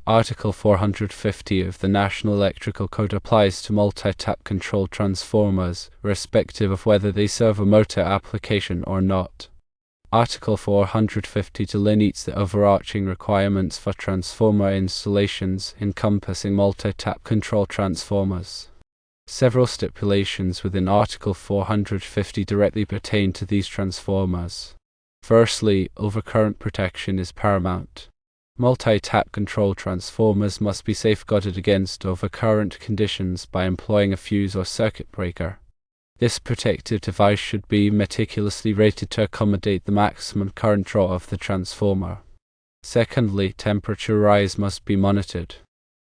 Article 450 of the National Electrical Code applies to multi-tap control transformers, irrespective of whether they serve a motor application or not. Article 450 delineates the overarching requirements for transformer installations encompassing multi-tap control transformers. Several stipulations within Article 450 directly pertain to these transformers. Firstly, overcurrent protection is paramount. Multi-tap control transformers must be safeguarded against overcurrent conditions by employing a fuse or circuit breaker. This protective device should be meticulously rated to accommodate the maximum current draw of the transformer. Secondly, temperature rise must be monitored.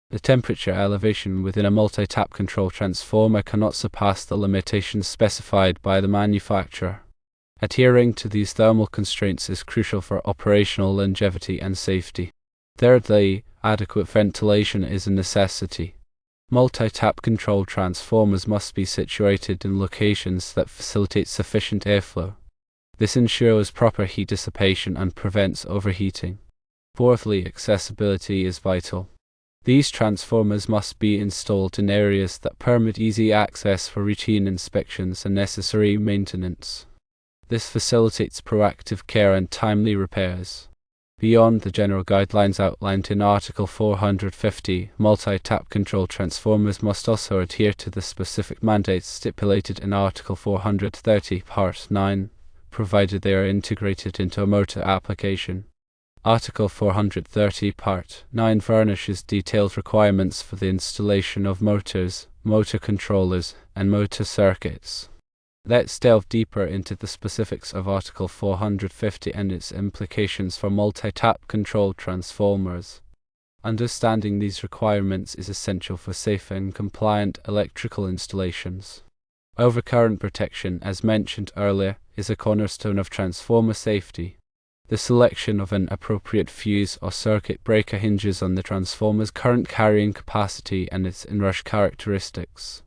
The temperature elevation within a multi-tap control transformer cannot surpass the limitations specified by the manufacturer. Adhering to these thermal constraints is crucial for operational longevity and safety. Thirdly, adequate ventilation is a necessity. Multi-tap control transformers must be situated in locations that facilitate sufficient airflow. This ensures proper heat dissipation and prevents overheating. Fourthly, accessibility is vital. These transformers must be installed in areas that permit easy access for routine inspections and necessary maintenance. This facilitates proactive care and timely repairs. Beyond the general guidelines outlined in Article 450, multi-tap control transformers must also adhere to the specific mandates stipulated in Article 430, Part 9, provided they are integrated into a motor application. Article 430, Part 9 furnishes detailed requirements for the installation of motors, motor controllers, and motor circuits. Let's delve deeper into the specifics of Article 450 and its implications for multi-tap control transformers. Understanding these requirements is essential for safe and compliant electrical installations. Overcurrent protection, as mentioned earlier, is a cornerstone of transformer safety. The selection of an appropriate fuse or circuit breaker hinges on the transformer's current carrying capacity and its inrush characteristics.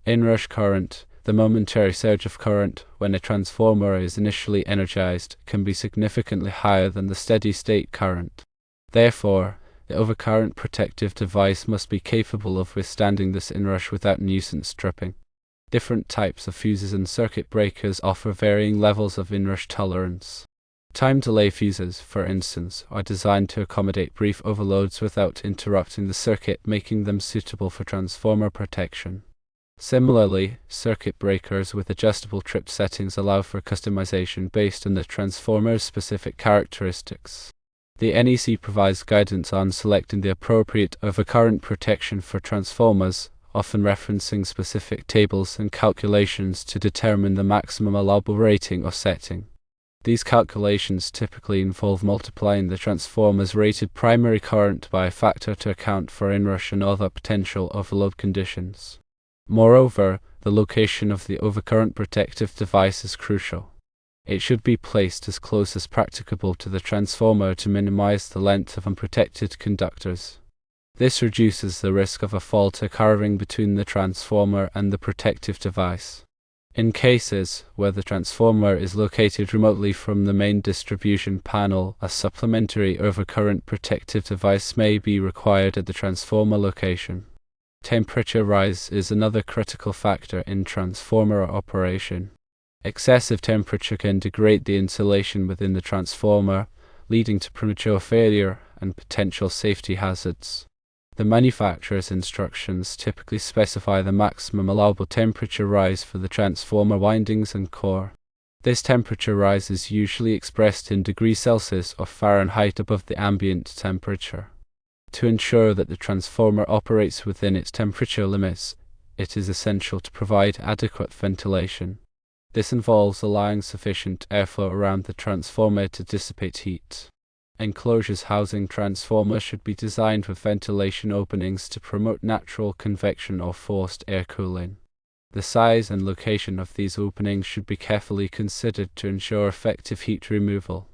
Inrush current, the momentary surge of current when a transformer is initially energized, can be significantly higher than the steady-state current. Therefore, the overcurrent protective device must be capable of withstanding this inrush without nuisance tripping. Different types of fuses and circuit breakers offer varying levels of inrush tolerance. Time delay fuses, for instance, are designed to accommodate brief overloads without interrupting the circuit, making them suitable for transformer protection. Similarly, circuit breakers with adjustable trip settings allow for customization based on the transformer's specific characteristics. The NEC provides guidance on selecting the appropriate overcurrent protection for transformers, often referencing specific tables and calculations to determine the maximum allowable rating or setting. These calculations typically involve multiplying the transformer's rated primary current by a factor to account for inrush and other potential overload conditions. Moreover, the location of the overcurrent protective device is crucial. It should be placed as close as practicable to the transformer to minimize the length of unprotected conductors. This reduces the risk of a fault occurring between the transformer and the protective device. In cases where the transformer is located remotely from the main distribution panel, a supplementary overcurrent protective device may be required at the transformer location. Temperature rise is another critical factor in transformer operation. Excessive temperature can degrade the insulation within the transformer, leading to premature failure and potential safety hazards. The manufacturer's instructions typically specify the maximum allowable temperature rise for the transformer windings and core. This temperature rise is usually expressed in degrees Celsius or Fahrenheit above the ambient temperature. To ensure that the transformer operates within its temperature limits, it is essential to provide adequate ventilation. This involves allowing sufficient airflow around the transformer to dissipate heat. Enclosures housing transformers should be designed with ventilation openings to promote natural convection or forced air cooling. The size and location of these openings should be carefully considered to ensure effective heat removal.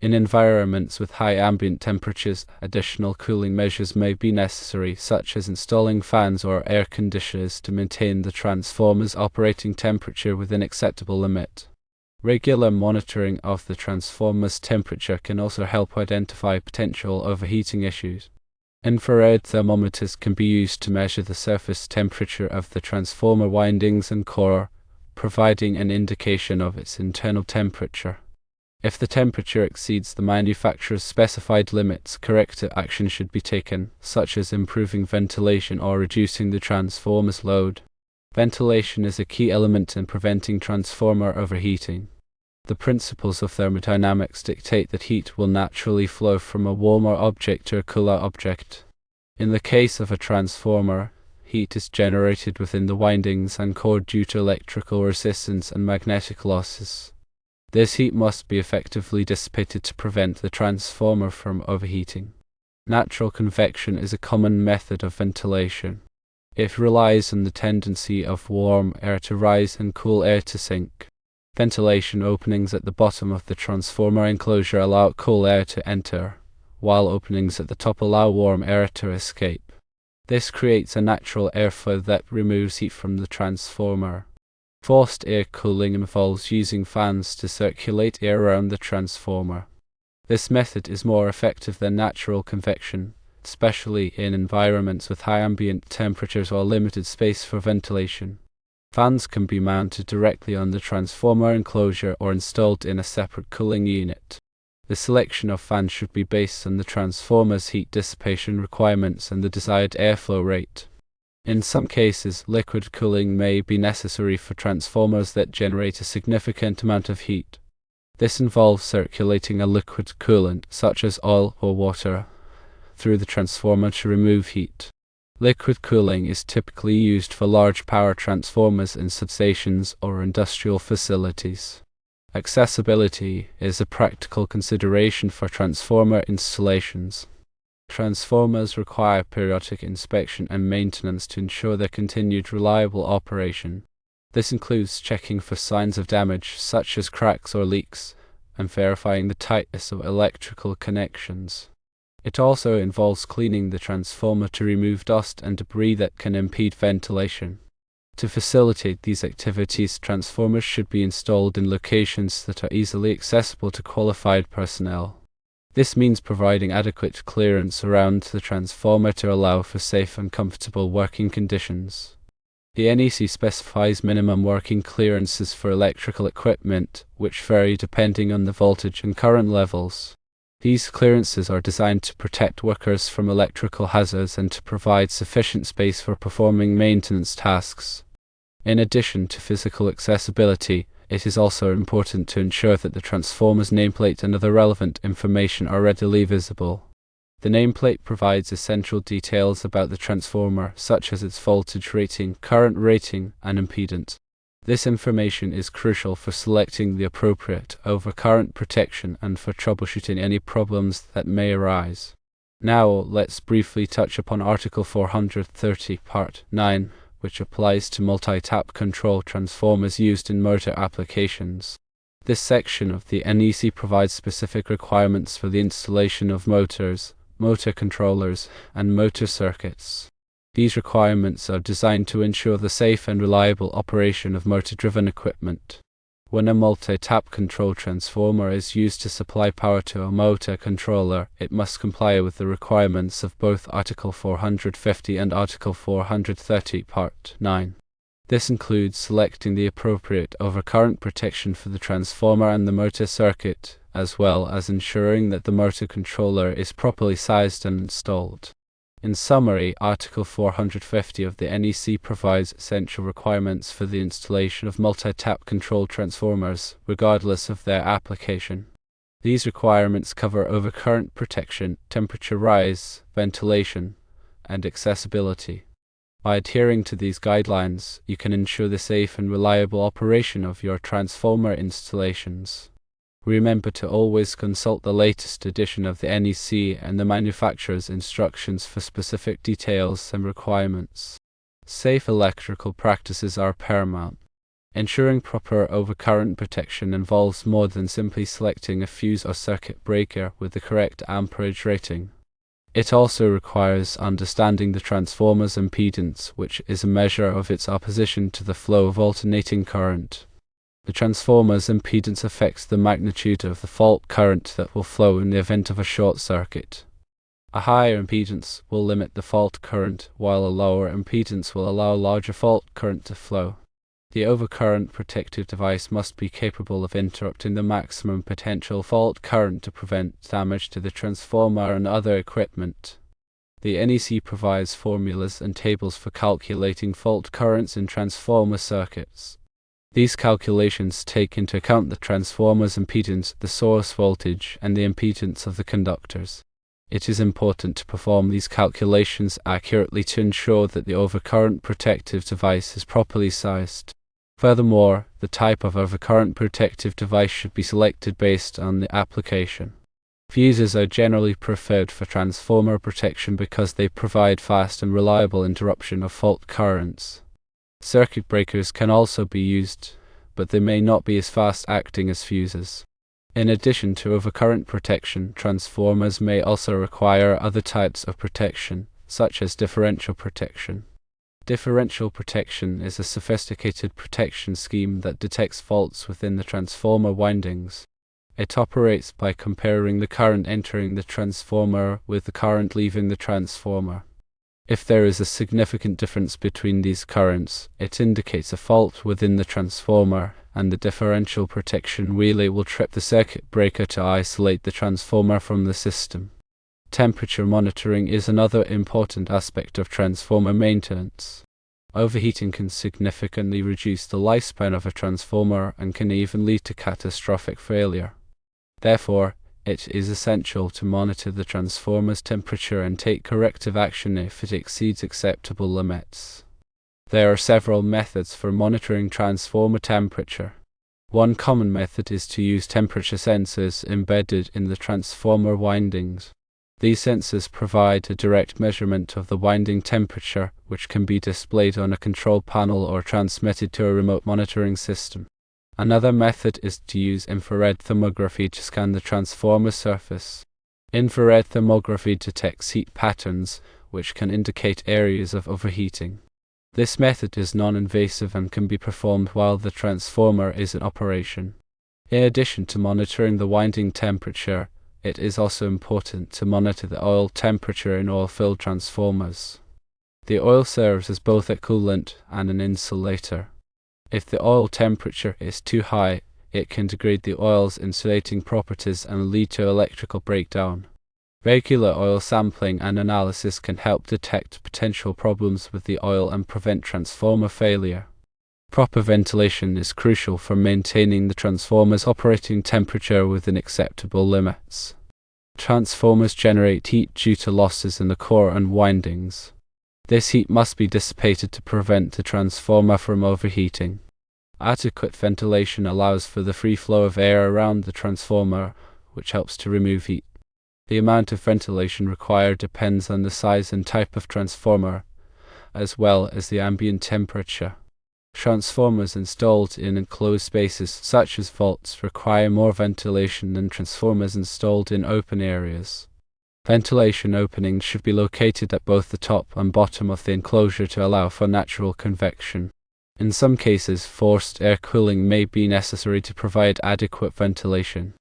In environments with high ambient temperatures, additional cooling measures may be necessary, such as installing fans or air conditioners to maintain the transformer's operating temperature within acceptable limit. Regular monitoring of the transformer's temperature can also help identify potential overheating issues. Infrared thermometers can be used to measure the surface temperature of the transformer windings and core, providing an indication of its internal temperature. If the temperature exceeds the manufacturer's specified limits, corrective action should be taken, such as improving ventilation or reducing the transformer's load. Ventilation is a key element in preventing transformer overheating. The principles of thermodynamics dictate that heat will naturally flow from a warmer object to a cooler object. In the case of a transformer, heat is generated within the windings and core due to electrical resistance and magnetic losses. This heat must be effectively dissipated to prevent the transformer from overheating. Natural convection is a common method of ventilation. It relies on the tendency of warm air to rise and cool air to sink. Ventilation openings at the bottom of the transformer enclosure allow cool air to enter, while openings at the top allow warm air to escape. This creates a natural airflow that removes heat from the transformer. Forced air cooling involves using fans to circulate air around the transformer. This method is more effective than natural convection, especially in environments with high ambient temperatures or limited space for ventilation. Fans can be mounted directly on the transformer enclosure or installed in a separate cooling unit. The selection of fans should be based on the transformer's heat dissipation requirements and the desired airflow rate. In some cases, liquid cooling may be necessary for transformers that generate a significant amount of heat. This involves circulating a liquid coolant, such as oil or water, through the transformer to remove heat. Liquid cooling is typically used for large power transformers in substations or industrial facilities. Accessibility is a practical consideration for transformer installations. Transformers require periodic inspection and maintenance to ensure their continued reliable operation. This includes checking for signs of damage, such as cracks or leaks, and verifying the tightness of electrical connections. It also involves cleaning the transformer to remove dust and debris that can impede ventilation. To facilitate these activities, transformers should be installed in locations that are easily accessible to qualified personnel. This means providing adequate clearance around the transformer to allow for safe and comfortable working conditions. The NEC specifies minimum working clearances for electrical equipment, which vary depending on the voltage and current levels. These clearances are designed to protect workers from electrical hazards and to provide sufficient space for performing maintenance tasks. In addition to physical accessibility, it is also important to ensure that the transformer's nameplate and other relevant information are readily visible. The nameplate provides essential details about the transformer, such as its voltage rating, current rating, and impedance. This information is crucial for selecting the appropriate overcurrent protection and for troubleshooting any problems that may arise. Now let's briefly touch upon Article 430, Part 9, which applies to multi-tap control transformers used in motor applications. This section of the NEC provides specific requirements for the installation of motors, motor controllers, and motor circuits. These requirements are designed to ensure the safe and reliable operation of motor-driven equipment. When a multi-tap control transformer is used to supply power to a motor controller, it must comply with the requirements of both Article 450 and Article 430, Part 9. This includes selecting the appropriate overcurrent protection for the transformer and the motor circuit, as well as ensuring that the motor controller is properly sized and installed. In summary, Article 450 of the NEC provides essential requirements for the installation of multi-tap control transformers, regardless of their application. These requirements cover overcurrent protection, temperature rise, ventilation, and accessibility. By adhering to these guidelines, you can ensure the safe and reliable operation of your transformer installations. Remember to always consult the latest edition of the NEC and the manufacturer's instructions for specific details and requirements. Safe electrical practices are paramount. Ensuring proper overcurrent protection involves more than simply selecting a fuse or circuit breaker with the correct amperage rating. It also requires understanding the transformer's impedance, which is a measure of its opposition to the flow of alternating current. The transformer's impedance affects the magnitude of the fault current that will flow in the event of a short circuit. A higher impedance will limit the fault current, while a lower impedance will allow a larger fault current to flow. The overcurrent protective device must be capable of interrupting the maximum potential fault current to prevent damage to the transformer and other equipment. The NEC provides formulas and tables for calculating fault currents in transformer circuits. These calculations take into account the transformer's impedance, the source voltage, and the impedance of the conductors. It is important to perform these calculations accurately to ensure that the overcurrent protective device is properly sized. Furthermore, the type of overcurrent protective device should be selected based on the application. Fuses are generally preferred for transformer protection because they provide fast and reliable interruption of fault currents. Circuit breakers can also be used, but they may not be as fast acting as fuses. In addition to overcurrent protection, transformers may also require other types of protection, such as differential protection. Differential protection is a sophisticated protection scheme that detects faults within the transformer windings. It operates by comparing the current entering the transformer with the current leaving the transformer. If there is a significant difference between these currents, it indicates a fault within the transformer, and the differential protection relay will trip the circuit breaker to isolate the transformer from the system. Temperature monitoring is another important aspect of transformer maintenance. Overheating can significantly reduce the lifespan of a transformer and can even lead to catastrophic failure. Therefore, it is essential to monitor the transformer's temperature and take corrective action if it exceeds acceptable limits. There are several methods for monitoring transformer temperature. One common method is to use temperature sensors embedded in the transformer windings. These sensors provide a direct measurement of the winding temperature, which can be displayed on a control panel or transmitted to a remote monitoring system. Another method is to use infrared thermography to scan the transformer surface. Infrared thermography detects heat patterns, which can indicate areas of overheating. This method is non-invasive and can be performed while the transformer is in operation. In addition to monitoring the winding temperature, it is also important to monitor the oil temperature in oil-filled transformers. The oil serves as both a coolant and an insulator. If the oil temperature is too high, it can degrade the oil's insulating properties and lead to electrical breakdown. Regular oil sampling and analysis can help detect potential problems with the oil and prevent transformer failure. Proper ventilation is crucial for maintaining the transformer's operating temperature within acceptable limits. Transformers generate heat due to losses in the core and windings. This heat must be dissipated to prevent the transformer from overheating. Adequate ventilation allows for the free flow of air around the transformer, which helps to remove heat. The amount of ventilation required depends on the size and type of transformer, as well as the ambient temperature. Transformers installed in enclosed spaces, such as vaults, require more ventilation than transformers installed in open areas. Ventilation openings should be located at both the top and bottom of the enclosure to allow for natural convection. In some cases, forced air cooling may be necessary to provide adequate ventilation.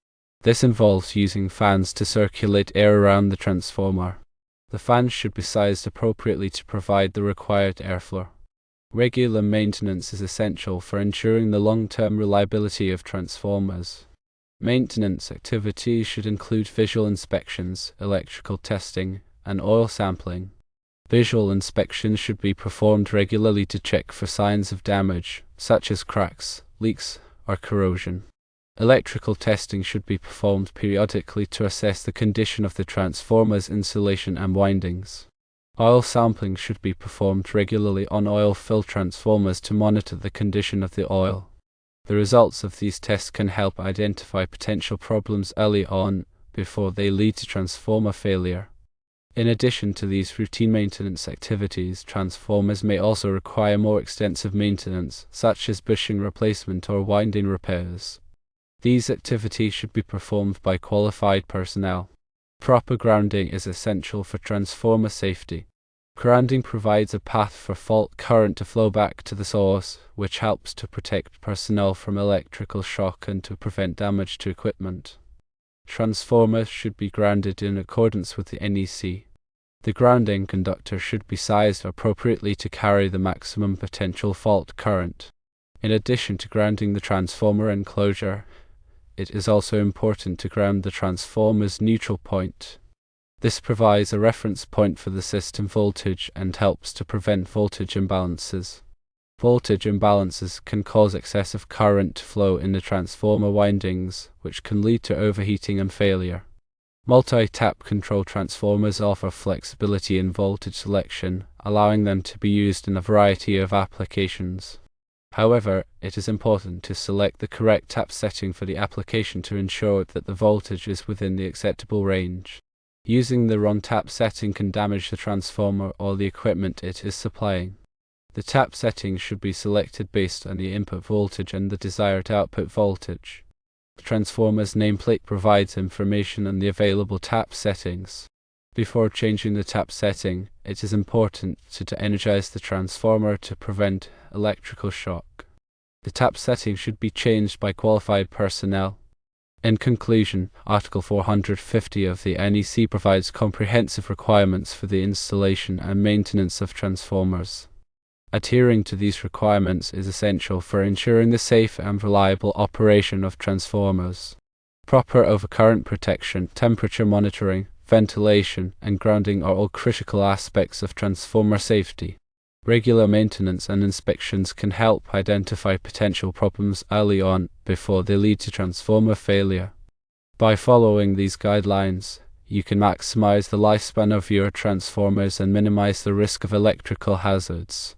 This involves using fans to circulate air around the transformer. The fans should be sized appropriately to provide the required airflow. Regular maintenance is essential for ensuring the long-term reliability of transformers. Maintenance activities should include visual inspections, electrical testing, and oil sampling. Visual inspections should be performed regularly to check for signs of damage, such as cracks, leaks, or corrosion. Electrical testing should be performed periodically to assess the condition of the transformer's insulation and windings. Oil sampling should be performed regularly on oil-filled transformers to monitor the condition of the oil. The results of these tests can help identify potential problems early on, before they lead to transformer failure. In addition to these routine maintenance activities, transformers may also require more extensive maintenance, such as bushing replacement or winding repairs. These activities should be performed by qualified personnel. Proper grounding is essential for transformer safety. Grounding provides a path for fault current to flow back to the source, which helps to protect personnel from electrical shock and to prevent damage to equipment. Transformers should be grounded in accordance with the NEC. The grounding conductor should be sized appropriately to carry the maximum potential fault current. In addition to grounding the transformer enclosure, it is also important to ground the transformer's neutral point. This provides a reference point for the system voltage and helps to prevent voltage imbalances. Voltage imbalances can cause excessive current flow in the transformer windings, which can lead to overheating and failure. Multi-tap control transformers offer flexibility in voltage selection, allowing them to be used in a variety of applications. However, it is important to select the correct tap setting for the application to ensure that the voltage is within the acceptable range. Using the wrong tap setting can damage the transformer or the equipment it is supplying. The tap setting should be selected based on the input voltage and the desired output voltage. The transformer's nameplate provides information on the available tap settings. Before changing the tap setting, it is important to energize the transformer to prevent electrical shock. The tap setting should be changed by qualified personnel. In conclusion, Article 450 of the NEC provides comprehensive requirements for the installation and maintenance of transformers. Adhering to these requirements is essential for ensuring the safe and reliable operation of transformers. Proper overcurrent protection, temperature monitoring, ventilation, and grounding are all critical aspects of transformer safety. Regular maintenance and inspections can help identify potential problems early on before they lead to transformer failure. By following these guidelines, you can maximize the lifespan of your transformers and minimize the risk of electrical hazards.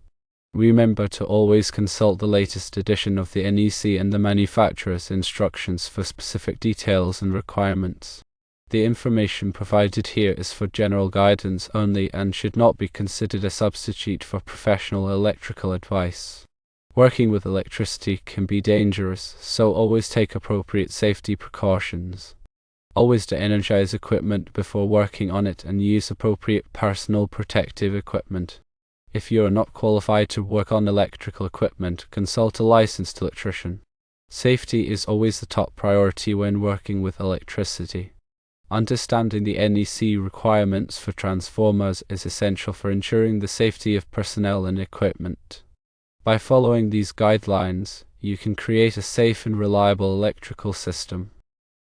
Remember to always consult the latest edition of the NEC and the manufacturer's instructions for specific details and requirements. The information provided here is for general guidance only and should not be considered a substitute for professional electrical advice. Working with electricity can be dangerous, so always take appropriate safety precautions. Always de-energize equipment before working on it and use appropriate personal protective equipment. If you are not qualified to work on electrical equipment, consult a licensed electrician. Safety is always the top priority when working with electricity. Understanding the NEC requirements for transformers is essential for ensuring the safety of personnel and equipment. By following these guidelines, you can create a safe and reliable electrical system.